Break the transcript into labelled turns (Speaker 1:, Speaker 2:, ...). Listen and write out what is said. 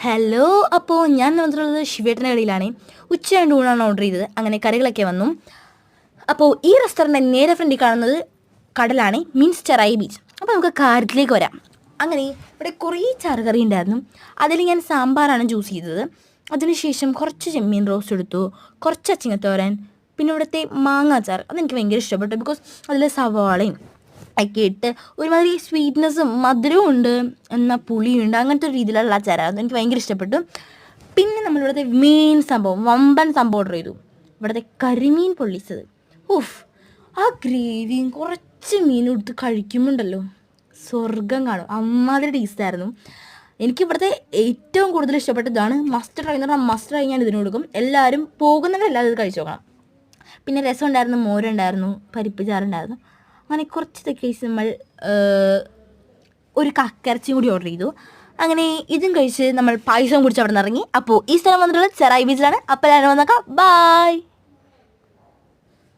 Speaker 1: Hello. അപ്പോൾ ഞാൻ വന്നിട്ടുള്ളത് ശിവേട്ടൻ്റെ കടയിലാണ്. ഉച്ചയായിട്ട് ഊണാണ് ഓർഡർ ചെയ്തത്. അങ്ങനെ കറികളൊക്കെ വന്നു. അപ്പോൾ ഈ റെസ്റ്റോറൻറ്റ് നേരെ ഫ്രണ്ടിൽ കാണുന്നത് കടലാണ്, മീൻസ് ചെറായി ബീച്ച്. അപ്പോൾ നമുക്ക് കാര്യത്തിലേക്ക് വരാം. അങ്ങനെ ഇവിടെ കുറേ ചാറുകറി ഉണ്ടായിരുന്നു. അതിൽ ഞാൻ സാമ്പാറാണ് ചൂസ് ചെയ്തത്. അതിനുശേഷം കുറച്ച് ചെമ്മീൻ റോസ്റ്റ് എടുത്തു, കുറച്ച് അച്ചിങ്ങത്തോരൻ, പിന്നെ ഇവിടുത്തെ മാങ്ങാച്ചാർ. അതെനിക്ക് ഭയങ്കര ഇഷ്ടപ്പെട്ടു. ബിക്കോസ് അതിൽ സവാളയും ഒക്കെ ഇട്ട് ഒരുമാതിരി സ്വീറ്റ്നെസ്സും മധുരവും ഉണ്ട്, എന്നാൽ പുളിയുണ്ട്, അങ്ങനത്തെ ഒരു രീതിയിലുള്ള അച്ചാറായിരുന്നു. എനിക്ക് ഭയങ്കര ഇഷ്ടപ്പെട്ടു. പിന്നെ നമ്മളിവിടുത്തെ മെയിൻ സംഭവം, വമ്പൻ സംഭവം ഓർഡർ ചെയ്തു. ഇവിടുത്തെ കരിമീൻ പൊള്ളിച്ചത്. ഉഫ്, ആ ഗ്രേവിയും കുറച്ച് മീനും എടുത്ത് കഴിക്കുമ്പോണ്ടല്ലോ സ്വർഗം കാണും. അമ്മാതിരി ടേസ്റ്റായിരുന്നു. എനിക്കിവിടുത്തെ ഏറ്റവും കൂടുതൽ ഇഷ്ടപ്പെട്ടതാണ്. മസ്റ്റ് ട്രൈ എന്ന് പറഞ്ഞാൽ മസ്റ്റ് ട്രൈ ഞാൻ ഇതിന് കൊടുക്കും. എല്ലാവരും പോകുന്നവരെല്ലാവരും ഇത് കഴിച്ചു നോക്കണം. പിന്നെ രസം ഉണ്ടായിരുന്നു, മോരുണ്ടായിരുന്നു, പരിപ്പ് ചാറുണ്ടായിരുന്നു. അങ്ങനെ കുറച്ച് കേസ് നമ്മൾ ഒരു കക്കിറച്ചിയും കൂടി ഓർഡർ ചെയ്തു. അങ്ങനെ ഇതും കഴിച്ച് നമ്മൾ പായസവും കുടിച്ച് അവിടെ നിന്ന് ഇറങ്ങി. അപ്പോൾ ഈ സ്ഥലം വന്നിട്ടുള്ളത് ചെറായി ബീച്ചിലാണ്. അപ്പോൾ എല്ലാവരും വന്നേക്കാം. ബായ്.